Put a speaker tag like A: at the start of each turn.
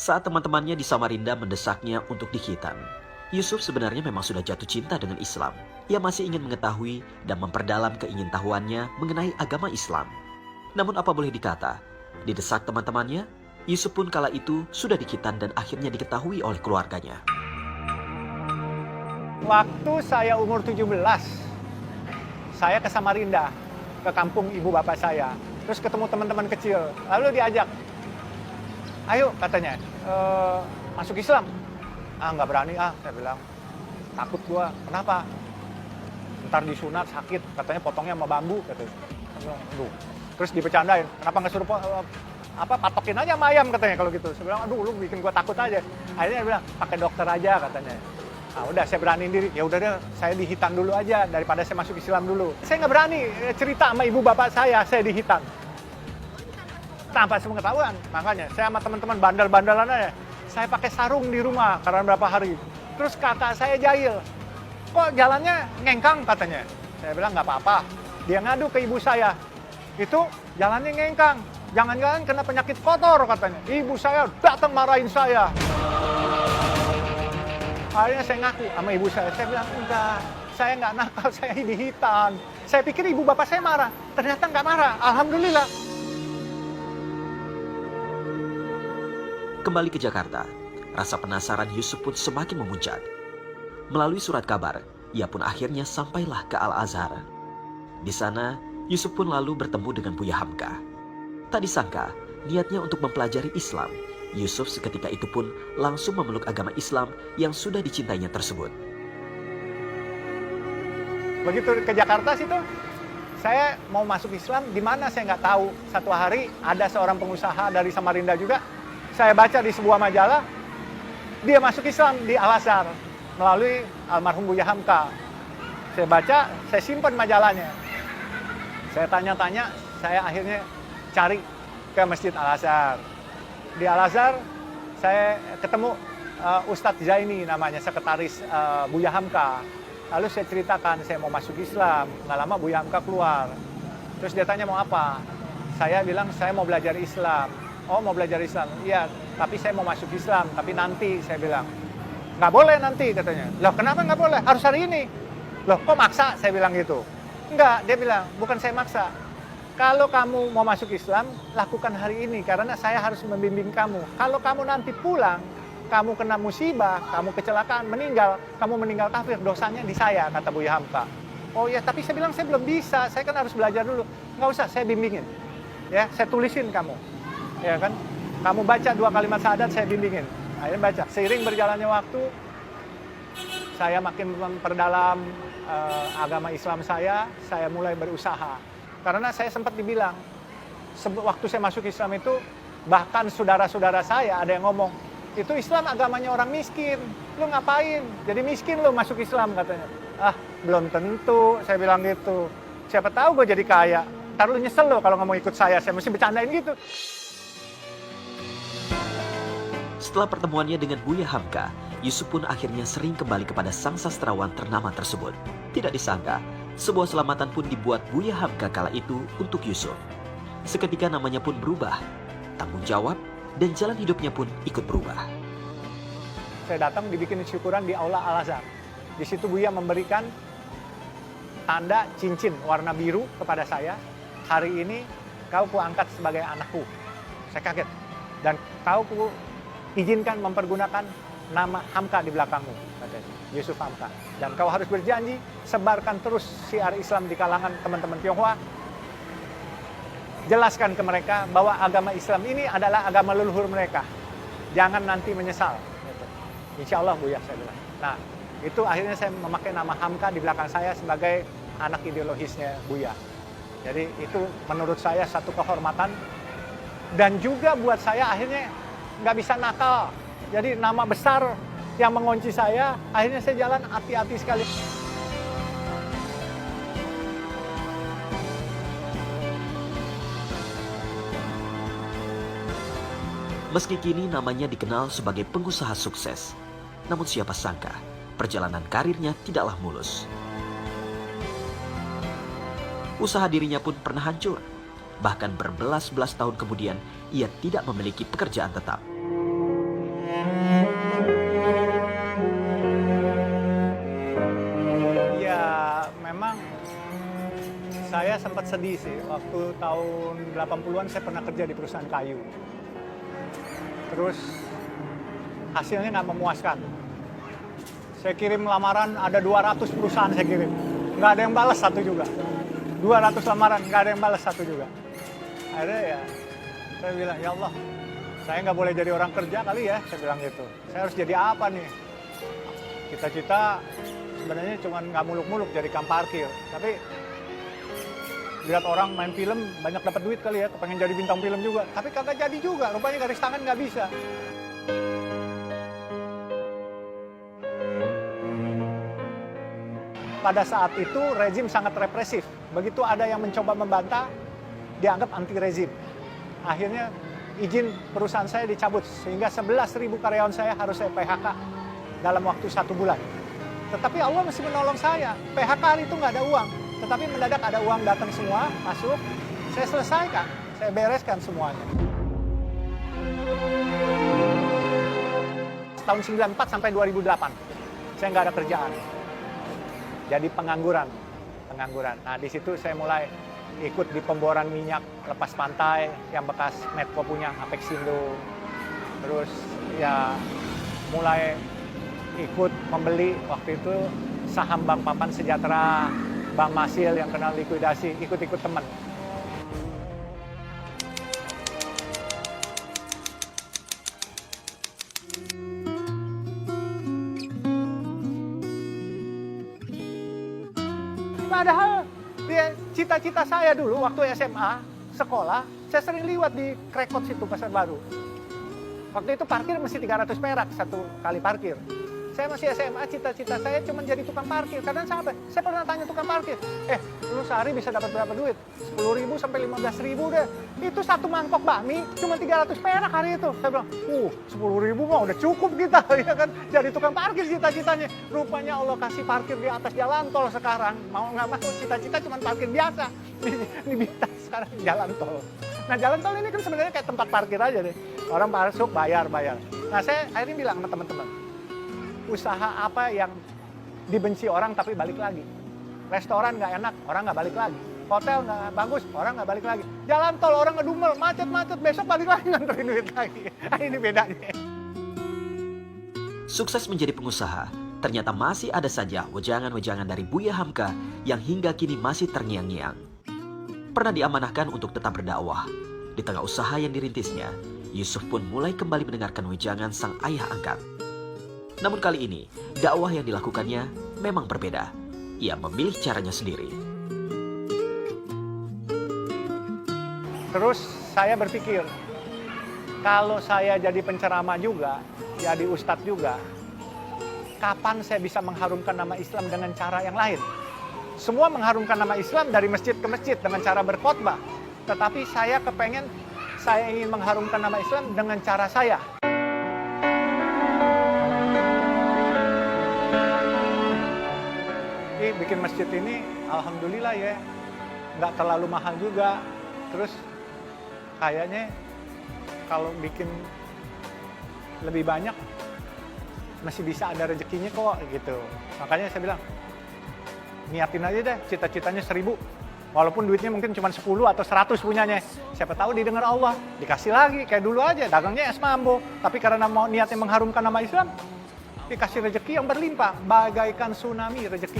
A: Saat teman-temannya di Samarinda mendesaknya untuk dikhitan, Yusuf sebenarnya memang sudah jatuh cinta dengan Islam. Ia masih ingin mengetahui dan memperdalam keingintahuannya mengenai agama Islam. Namun apa boleh dikata, didesak teman-temannya, Yusuf pun kala itu sudah dikhitan dan akhirnya diketahui oleh keluarganya.
B: Waktu saya umur 17, saya ke Samarinda, ke kampung ibu bapak saya. Terus ketemu teman-teman kecil, lalu diajak, ayo katanya, masuk Islam. Nggak berani saya bilang, takut gua. Kenapa? Ntar disunat sakit, katanya potongnya sama bambu, katanya. Aduh. Terus dibercandain, kenapa nggak suruh patokin aja sama ayam katanya kalau gitu. Saya bilang, aduh lu bikin gua takut aja. Akhirnya dia bilang, pakai dokter aja katanya. Nah udah saya beraniin diri, ya udah deh saya dihitan dulu aja daripada saya masuk Islam dulu. Saya nggak berani cerita sama ibu bapak saya dihitan. Tanpa sepengetahuan, makanya saya sama teman-teman bandel-bandelan aja. Saya pakai sarung di rumah karena berapa hari. Terus kakak saya jahil, kok jalannya ngengkang katanya. Saya bilang nggak apa-apa. Dia ngadu ke ibu saya, itu jalannya ngengkang. Jangan-jangan kena penyakit kotor katanya. Ibu saya datang marahin saya. Akhirnya saya ngaku sama ibu saya bilang enggak, saya nggak nakal, saya dihitan. Saya pikir ibu bapak saya marah, ternyata nggak marah, alhamdulillah.
A: Kembali ke Jakarta, rasa penasaran Yusuf pun semakin memuncak. Melalui surat kabar, ia pun akhirnya sampailah ke Al-Azhar. Di sana, Yusuf pun lalu bertemu dengan Buya Hamka. Tak disangka, niatnya untuk mempelajari Islam, Yusuf seketika itu pun langsung memeluk agama Islam yang sudah dicintainya tersebut.
B: Begitu ke Jakarta situ, saya mau masuk Islam, di mana saya nggak tahu. Satu hari ada seorang pengusaha dari Samarinda juga, saya baca di sebuah majalah, dia masuk Islam di Al-Azhar melalui almarhum Buya Hamka. Saya baca, saya simpan majalahnya. Saya tanya-tanya, saya akhirnya cari ke Masjid Al-Azhar. Di Al-Azhar, saya ketemu Ustadz Zaini namanya, sekretaris Buya Hamka. Lalu saya ceritakan, saya mau masuk Islam. Nggak lama Buya Hamka keluar. Terus dia tanya mau apa? Saya bilang, saya mau belajar Islam. Oh, mau belajar Islam? Iya, tapi saya mau masuk Islam. Tapi nanti, saya bilang. Nggak boleh nanti, katanya. Loh, kenapa nggak boleh? Harus hari ini. Loh, kok maksa? Saya bilang gitu. Enggak, dia bilang, bukan saya maksa. Kalau kamu mau masuk Islam, lakukan hari ini, karena saya harus membimbing kamu. Kalau kamu nanti pulang, kamu kena musibah, kamu kecelakaan, kamu meninggal kafir, dosanya di saya, kata Buya Hamka. Oh ya, tapi saya bilang saya belum bisa, saya kan harus belajar dulu. Nggak usah, saya bimbingin. Ya, saya tulisin kamu. Ya kan, kamu baca 2 kalimat syahadat, saya bimbingin. Akhirnya baca. Seiring berjalannya waktu, saya makin memperdalam agama Islam saya mulai berusaha. Karena saya sempat dibilang, waktu saya masuk Islam itu, bahkan saudara-saudara saya ada yang ngomong, itu Islam agamanya orang miskin, lu ngapain? Jadi miskin lu masuk Islam katanya. Belum tentu, saya bilang gitu. Siapa tahu gue jadi kaya, ntar lu nyesel lo kalau nggak mau ikut saya mesti bercandain gitu.
A: Setelah pertemuannya dengan Buya Hamka, Yusuf pun akhirnya sering kembali kepada sang sastrawan ternama tersebut. Tidak disangka, sebuah selamatan pun dibuat Buya Hamka kala itu untuk Yusuf. Seketika namanya pun berubah, tanggung jawab dan jalan hidupnya pun ikut berubah.
B: Saya datang dibikin syukuran di Aula Al-Azhar. Di situ Buya memberikan tanda cincin warna biru kepada saya. Hari ini kau kuangkat sebagai anakku. Saya kaget. Dan kau izinkan mempergunakan nama Hamka di belakangmu, katanya, Yusuf Hamka. Dan kau harus berjanji, sebarkan terus syiar Islam di kalangan teman-teman Tionghoa. Jelaskan ke mereka bahwa agama Islam ini adalah agama leluhur mereka. Jangan nanti menyesal. Gitu. Insya Allah, Buya, saya bilang. Nah, itu akhirnya saya memakai nama Hamka di belakang saya sebagai anak ideologisnya Buya. Jadi itu menurut saya satu kehormatan. Dan juga buat saya akhirnya nggak bisa nakal. Jadi nama besar yang mengunci saya, akhirnya saya jalan hati-hati sekali.
A: Meski kini namanya dikenal sebagai pengusaha sukses, namun siapa sangka perjalanan karirnya tidaklah mulus. Usaha dirinya pun pernah hancur. Bahkan berbelas-belas tahun kemudian, ia tidak memiliki pekerjaan tetap.
B: Ya, memang saya sempat sedih sih. Waktu tahun 80-an saya pernah kerja di perusahaan kayu. Terus hasilnya nggak memuaskan. Saya kirim lamaran, ada 200 perusahaan saya kirim. Nggak ada yang balas satu juga. 200 lamaran, nggak ada yang balas satu juga. Akhirnya ya, saya bilang, ya Allah, saya nggak boleh jadi orang kerja kali ya, saya bilang gitu. Saya harus jadi apa nih? Cita-cita sebenarnya cuma nggak muluk-muluk jadi tukang parkir. Tapi lihat orang main film banyak dapat duit kali ya, kepengen jadi bintang film juga. Tapi kagak jadi juga, rupanya garis tangan nggak bisa. Pada saat itu rezim sangat represif. Begitu ada yang mencoba membantah, dianggap anti rezim. Akhirnya izin perusahaan saya dicabut, sehingga 11.000 karyawan saya harus saya PHK dalam waktu 1 bulan. Tetapi Allah masih menolong saya. PHK hari itu nggak ada uang, tetapi mendadak ada uang datang semua, masuk. Saya selesaikan, saya bereskan semuanya. Tahun 94 sampai 2008, saya nggak ada kerjaan. Jadi pengangguran. Nah, di situ saya mulai ikut di pemboran minyak lepas pantai yang bekas Medco punya, Apexindo. Terus ya mulai ikut membeli waktu itu saham Bank Papan Sejahtera, Bank Masil yang kena likuidasi, ikut-ikut teman. Padahal cita-cita saya dulu waktu SMA, sekolah, saya sering liwat di Krekot situ, Pasar Baru. Waktu itu parkir mesti 300 perak satu kali parkir. Saya masih SMA, cita-cita saya cuma jadi tukang parkir. Kadang sahabat, saya pernah tanya tukang parkir, lu sehari bisa dapat berapa duit? 10.000 sampai 15.000 deh. Itu satu mangkok bakmi cuma 300 perak hari itu. Saya bilang, 10.000 mah udah cukup kita, ya kan? Jadi tukang parkir cita-citanya. Rupanya Allah kasih parkir di atas jalan tol sekarang. Mau nggak mau cita-cita cuma parkir biasa. Ini bisa sekarang jalan tol. Nah, jalan tol ini kan sebenarnya kayak tempat parkir aja deh. Orang masuk bayar. Nah, saya akhirnya bilang sama teman-teman, usaha apa yang dibenci orang tapi balik lagi? Restoran nggak enak, orang nggak balik lagi. Hotel nggak bagus, orang nggak balik lagi. Jalan tol orang ngedumel, macet, besok balik lagi nganterin duit lagi. Ini bedanya.
A: Sukses menjadi pengusaha, ternyata masih ada saja wejangan-wejangan dari Buya Hamka yang hingga kini masih terngiang-ngiang. Pernah diamanahkan untuk tetap berdakwah. Di tengah usaha yang dirintisnya, Yusuf pun mulai kembali mendengarkan wejangan sang ayah angkat. Namun kali ini, dakwah yang dilakukannya memang berbeda. Ia memilih caranya sendiri.
B: Terus saya berpikir, kalau saya jadi penceramah juga, jadi ustadz juga, kapan saya bisa mengharumkan nama Islam dengan cara yang lain? Semua mengharumkan nama Islam dari masjid ke masjid dengan cara berkhotbah. Tetapi saya ingin mengharumkan nama Islam dengan cara saya. Bikin masjid ini, alhamdulillah ya, nggak terlalu mahal juga. Terus kayaknya kalau bikin lebih banyak, masih bisa ada rezekinya kok gitu. Makanya saya bilang, niatin aja deh, cita-citanya 1.000. Walaupun duitnya mungkin cuma 10 atau 100 punyanya. Siapa tahu didengar Allah, dikasih lagi. Kayak dulu aja, dagangnya es mambo. Tapi karena mau niatnya mengharumkan nama Islam, dikasih rezeki yang berlimpah, bagaikan tsunami rezeki.